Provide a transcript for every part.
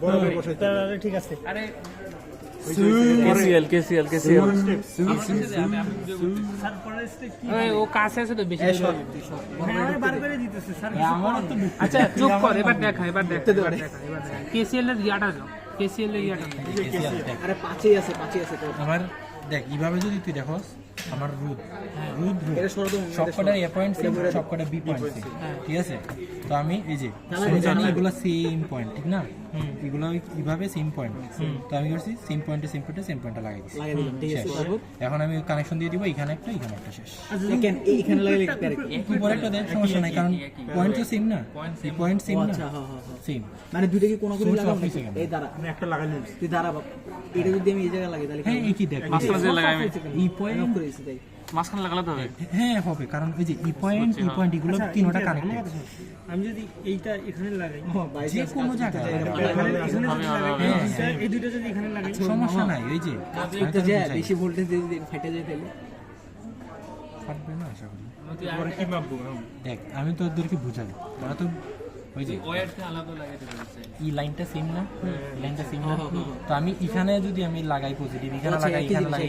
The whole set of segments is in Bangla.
বরাবর বসাইতে হবে। তাহলে ঠিক আছে। আরে কেসিএল স্যার পরের স্টেপ কি? ও কাছে আছে তো বেশি দূরে যাবে। হ্যাঁ বার করে দিতেছে স্যার, কিছু আমার করার তো নেই। আচ্ছা চুপ কর, এবার দেখা কেসিএল এর ইয়াটা যাও, কেসিএল এর ইয়াটা যাও। আরে পাঁচেই আছে তো। আমার দেখ এইভাবে যদি তুই দেখোস আমার রুদ এটা সরদম সবকটা এ পয়েন্ট সেম, সবকটা বি পয়েন্ট সেম, ঠিক আছে? তো আমি এই যে আমি জানি এগুলো সেম পয়েন্ট, ঠিক না? এগুলো এইভাবে সেম পয়েন্ট, তো আমি করছি সেম পয়েন্টে সেম পয়েন্টটা লাগাই দিচ্ছি। লাগিয়ে দিলাম, ঠিক আছে। তারপর এখন আমি কানেকশন দিয়ে দিব, এখানে একটা শেষ। দেখেন এইখানে লাগাইলে ডাইরেক্ট উপরে একটা দেখ, সমস্যা নাই, কারণ পয়েন্ট তো সেম না, পয়েন্ট সেম না, আচ্ছা হ্যাঁ সেম। মানে দুইটা কি কোনো করে Source লাগাবো of নাকি? second. এই দাঁড়া, আমি একটা লাগাইলাম। তুই দাঁড়া বাপ। এটা যদি আমি এই জায়গায় লাগাই তাহলে হ্যাঁ এই কি দেখ মাঝখানে যে লাগাই আমি, ই পয়েন্ট, অফ করে দিছি তাই। মাঝখানে লাগালে তো হবে। হ্যাঁ হবে, কারণ ওই যে ই পয়েন্ট এগুলো তিনটা কানেক্টেড, আমি যদি এইটা এখানে লাগাই, বাই যে কোনো জায়গায় এখানে যদি লাগাই, এই দুইটা যদি এখানে লাগাই, সমস্যা নাই। ওই যে একটা যে বেশি ভোল্টেজ দিয়ে যদি ফেটে যায় তাহলে ফাটবে না আশা করি। পরে কি মাপবো? দেখ আমি তো ওদেরকে বুঝাই, ওরা তো ওই যে ওয়্যারটা আলাদা লাগাইতে বলছে। এই লাইনটা সেম না, এই লাইনটা সেম না, তো আমি এখানে যদি আমি লাগাই পজিটিভ, এখানে লাগাই, এখানে লাগাই,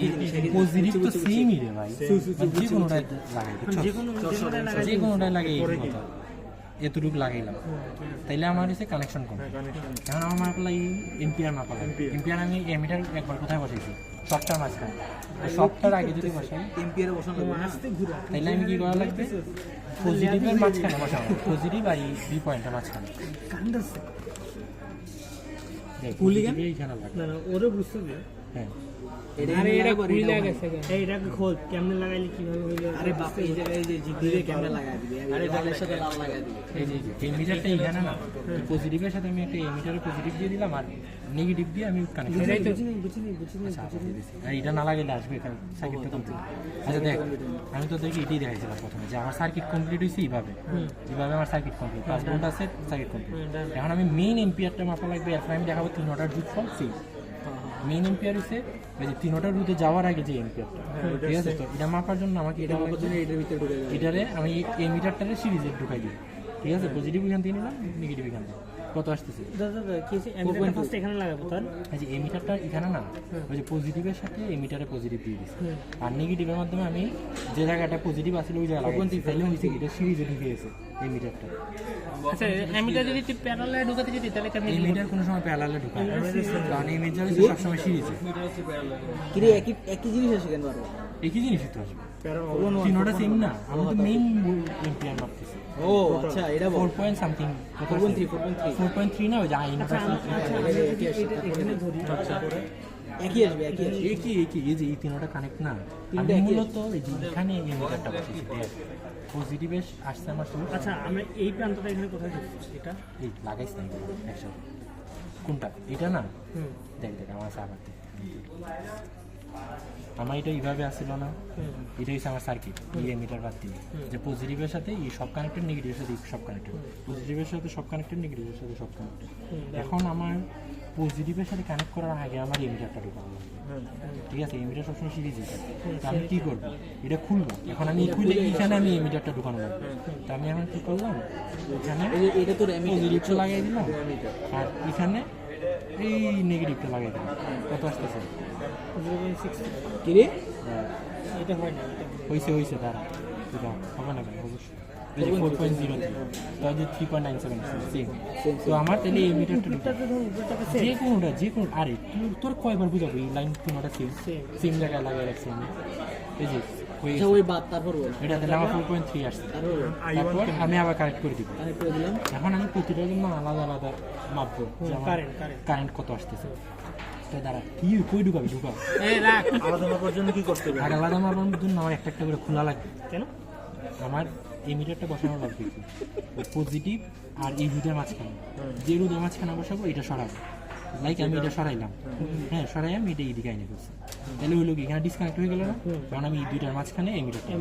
পজিটিভ তো সেমই রে ভাই, যে কোনোটাই লাগাই, যে কোনো যেটাই লাগাই, যে কোনোটাই লাগাই এই কথা এতটুকু লাগাইলাম, তাইলে আমার হচ্ছে কানেকশন কম। এখন আমার মাপলা এম্পিয়ার মাপা, এম্পিয়ার আমি এমিটার একবার কোথায় বসাইছি, সবটার মাঝখানে, সবটার আগে যদি বসাই এম্পিয়ারে বসানো লাগবে না? আস্তে ঘুরা। তাইলে আমি কি করা লাগবে, পজিটিভের মাঝখানে বসাবো, পজিটিভ আর এই বি পয়েন্টের মাঝখানে, কান্দাছে। পজিটিভ এইখানে লাগবে। না না, ওরে বুঝতে দে। হ্যাঁ আরে এটা কুড়ি লাগাইছে। এইটাকে খোল, কেমনে লাগাইলে কিভাবে হইলো। আরে বাপ, এই জায়গায় এই যে জিপিএ ক্যামেরা লাগাই দিবি, আরে লালের সাথে লাল লাগাই দিবি। এই যে এমিটারটা এইখানে না, পজিটিভের সাথে আমি একটা এমিটারে পজিটিভ দিয়ে দিলাম আর নেগেটিভ দিয়ে আমি কানেক্ট এটাই তো বুঝিনি। আর এটা না লাগাইলে আসবে এখানে সার্কিটটা কমপ্লিট। আচ্ছা দেখ আমি তোদেরকে এটাই দেখাইছিলাম প্রথমে, যে আমার সার্কিট কমপ্লিট হয়েছে এইভাবে আমার সার্কিট কমপ্লিট, 5 ভোল্ট আছে, সার্কিট কমপ্লিট। এখন আমি মেইন এম্পিয়ারটা মাপা লাগবে, এরপর আমি দেখাবো 3টার যোগফল সেম। মেইন এম্পিয়ার হচ্ছে ওই যে 3টার রুটে যাওয়ার আগে যে এম্পিয়ারটা, ঠিক আছে? তো এটা মাপার জন্য আমাকে এটা মাপার জন্য এটার ভিতরে ঢুকে যাবে। এটারে আমি এই মিটারটারে সিরিজে ঢুকাই দিই, ঠিক আছে? পজিটিভ এখান থেকে নিলাম, নেগেটিভ এখান থেকে, কত আসতেছে? দাদা কি আছে, এমিটারটা ফার্স্ট এখানে লাগাবো তার। এই যে এই মিটারটা এখানে না, ওই যে পজিটিভের সাথে এই মিটারে পজিটিভ দিয়ে দিচ্ছি, আর নেগেটিভের মাধ্যমে আমি যে জায়গাটা পজিটিভ আসলে ওই জায়গায় লাগাই, তাইলে হয়েছে কি, এটা সিরিজে ঢুকে গেছে এই মিটারটা। আচ্ছা এমিটার যদি তুই প্যারালালে ঢুকাতে যেতি তাহলে কেমন? এই মিটার কোনো সময় প্যারালালে ঢুকায় না, কারণ এই মিটার হচ্ছে সবসময় সিরিজে। কি রে, একই জিনিস আছে কেন বারবার? একই জিনিস তো আসবে, তিনটা সেম না, আমি তো মেইন এম্পিয়ার মাপতেছি। ও আচ্ছা, এটা বল। 4 পয়েন্ট সামথিং, 4.3 না, ওই যে আইন এখানে ধরি, একই আসবে। একই এই যে এই তিনটা কানেক্ট না, আমি মূলত এই যে এখানে এই মিটারটা বসেছি, পজিটিভে আসছে আমার সোর্স। আচ্ছা আমরা এই প্রান্তটা এখানে কোথায় দেখছি, এটা এই লাগাইছ না একসাথে, কোনটা এটা না, দেখ আমার সার্কিট, আমার এটা এইভাবে আসছিল না, এটা হচ্ছে আমার সার্কিট, এই মিটার বাদ দিয়ে, যে পজিটিভের সাথে এই সব কানেক্টেড, নেগেটিভের সাথে সব কানেক্টেড, পজিটিভের সাথে সব কানেক্টেড, নেগেটিভের সাথে সব কানেক্টেড। এখন আমার পজিটিভের সাথে কানেক্ট করার আগে আমার এই মিটারটা ঢোকানো লাগবে, ঠিক আছে? এই মিটার সবসময় সিরিজে থাকে, তো আমি কী করবো, এটা খুলবো, এখন আমি খুলে এখানে আমি এই মিটারটা ঢোকানো লাগবে, তো আমি এখন কী করলাম, এখানে এটা তোর পজিটিভটা লাগিয়ে দিলাম, আর এখানে এই নেগেটিভটা লাগিয়ে দিলাম, কত আসতেছে? 0.6। কি রে? এটা হয় না, এটা হয়েছে তারা, এটা হবে না কেন, অবশ্যই 4.03, তো 3.97 সেম। তো আমার তাহলে এই মিটারটা যে কোনো আরে তোর কয়বার বুঝাবো, এই লাইন তিনটা সেম জায়গায় লাগিয়ে রাখছি আমি, এই যে আচ্ছা ওই বাদ, তারপর বল। এটা তাহলে আমার 4.3 আসছে, তারপর আমি আবার কারেক্ট করে দিব। কানেক্ট করে দিলাম। এখন আমি প্রতিটার জন্য আলাদা আলাদা মাপবো, কারেন্ট কত আসতেছে। তো দাঁড়া, কি কই ঢুকাবি, ঢুকাও। এই রাখ, আলাদা মাপার জন্য কি করতে হবে? আর আলাদা মাপার জন্য আমার একটা করে খোলা লাগবে, কেন? আমার এই মিটারটা বসানো লাগবে কি, পজিটিভ আর এই দুটার মাঝখানে, যে রুদের মাঝখানে বসাবো এটা সরাবো, লাইক আমি এটা সরাইলাম, হ্যাঁ সরাই আমি এটা এইদিকে আইনে ফেলছি, তাহলে হইলো কি এখানে ডিসকানেক্ট হয়ে গেল না, কারণ আমি এই দুইটার মাঝখানে এই মিটারটা,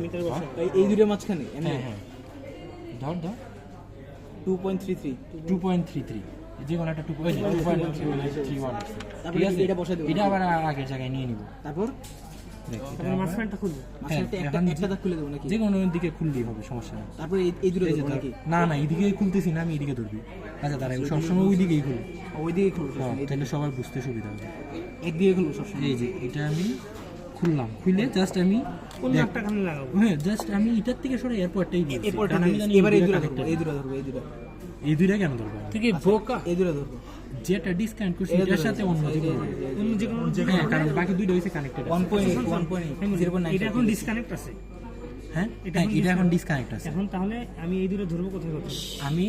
এই দুটোর মাঝখানে হ্যাঁ ধর 2.33 2.33, যে কোনো একটা 2.31, ঠিক আছে? এটা বসাই দেব, এটা আবার আগের জায়গায় নিয়ে নিব, তারপর দেখ তারপরে মাঝখানটা খুলবো। মাঝখানে এখন একটা দাগ খুলে দেবো নাকি? যে কোনো দিকে খুললেই হবে, সমস্যা নেই। তারপরে এই দুটো এই যে দেবো ধর- নাকি? না না এইদিকে খুলতেছি না, আমি এইদিকে ধরবি। আচ্ছা দাঁড়াই, সবসময় ওই দিকেই খুলি। ওই দিকে খুলবো, তাহলে সবার বুঝতে সুবিধা হবে। একদিকে খুলবো সবসময়। এই যে এটা আমি খুললাম, খুলে জাস্ট আমি কোন দেখ, নাকটা খানে লাগাবো? হ্যাঁ জাস্ট আমি এটার থেকে সরে এরপরটাই দিয়েছি। এরপর কারণ আমি জানি এবার এই এই দুটো দুটো ধরবো, এই দুটো ধরবো, এই দুটো। এই দুইটা কেন ধরবো আমি? তুই কি বোকা? এই দুটো ধরবো। যেটা ডিসকানেক্ট করছি এটার সাথে অন্য যে কোনো, অন্য যে কোনো হ্যাঁ কারণ বাকি দুইটা হইছে কানেক্টেড। 1.0.9 এটা এখন ডিসকানেক্ট আছে। হ্যাঁ হ্যাঁ, এটা এখন ডিসকানেক্ট আছে। এখন তাহলে আমি এই দুটো ধরবো কোথায় কোথায়? আমি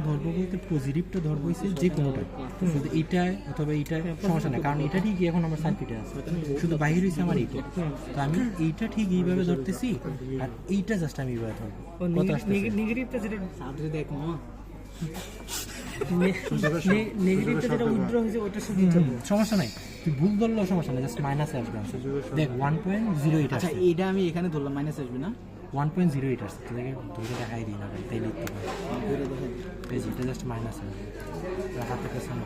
ধরবো বলতে পজিটিভটা ধরবো হচ্ছে যে কোনোটা, শুধু এইটা অথবা এইটা সমস্যা নেই, কারণ এটা ঠিকই এখন আমার সার্কিটে আছে, শুধু বাইরে হচ্ছে আমার এইটা। তো আমি এইটা ঠিক এইভাবে ধরতেছি, আর এইটা জাস্ট আমি এইভাবে ধরবো। কত আসতেছে? নেগেটিভটা যেটা সাবজেক্ট দেখ মামা। নেগেটিভটা যেটা উইথড্র হয়েছে ওটার সাথে সমস্যা নাই, তুই ভুল ধরলেও সমস্যা নেই, জাস্ট মাইনাসে আসবে answer। দেখ 1.08 আচ্ছা আসছে, এইটা আমি এখানে ধরলাম, মাইনাস আসবে না? 1.08 আসছে, তোদেরকে ধরে দেখাই দিই না ভাই, তাই লিখতে পারি। এই যে এটা জাস্ট মাইনাস আসবে, হাতের কাছে না।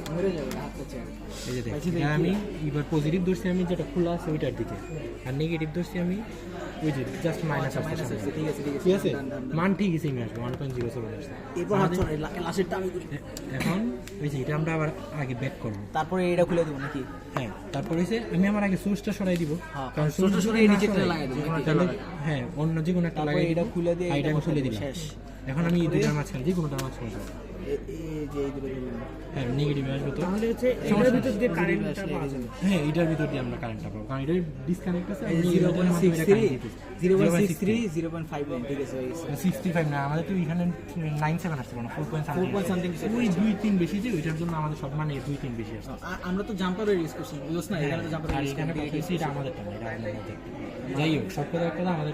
ধরে যাবে হাতটা চেয়ে। এই যে দেখ, এটা আমি এবার পজিটিভ ধরছি আমি যেটা খোলা আছে ওইটার দিকে, আর নেগেটিভ ধরছি আমি ওই যে জাস্ট মাইনাস আসছে মাইনাস সামনে। আসছে, ঠিক আছে ঠিক আছে। ঠিক আছে, ডান, ডান, ডান। মান ঠিক আছে, আসবে 1.07 আসছে। এরপর হাত ছড়াই, লাস্টেরটা আমি করি। এখন ওই যে এটা আমরা আবার আগে ব্যাক করবো। তারপরে এটা খুলে দেবো নাকি? হ্যাঁ তারপর হইছে আমি আমার আগে সোর্সটা সরাই দিব, হ্যাঁ, কারণ source টা source সরাই যদি না নিচেরটা সরাই, লাগাই দেবো, যে কোনো নিচেরটা তাহলে- লাগাই। হ্যাঁ অন্য যে কোনো একটা তারপরে লাগাই এটা খুলে দিয়ে এটা আমি এটা খুলে বসাই দিলাম। শেষ। এখন আমি এই দুটার মাঝখানে যে কোনোটার মাঝখানে যাবো। এই যে এই দুটো ধরলাম। হ্যাঁ নেগেটিভ আসবে তো, তাহলে হচ্ছে এটার ভিতর দিয়ে কারেন্টটা পাওয়া যাবে। হ্যাঁ এটার ভিতর দিয়ে আমরা কারেন্টটা পাবো, কারণ এটা ডিসকানেক্ট আছে। এই আমি যে এটার মাধ্যমে এটা current দিতেছি। 0.63 0.59 ঠিক আছে হয়ে গেছে। 65 না, আমাদের তো এখানে 97 আসছে না, 4 পয়েন্ট 4 point something কিছু ওই 2-3 বেশি, যে ওইটার জন্য আমাদের সব মানে 2-3 বেশি আসছে। আমরা তো জাম্পারের ইউজ করছি, বুঝছ না? এখানে তো জাম্পারের আর ইউজ এখানে কথা হচ্ছে এটা আমাদেরটা না, এটা আমাদের। যাই হোক সব কথা একটা আমাদের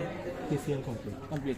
কেসিএল কমপ্লিট। কমপ্লিট।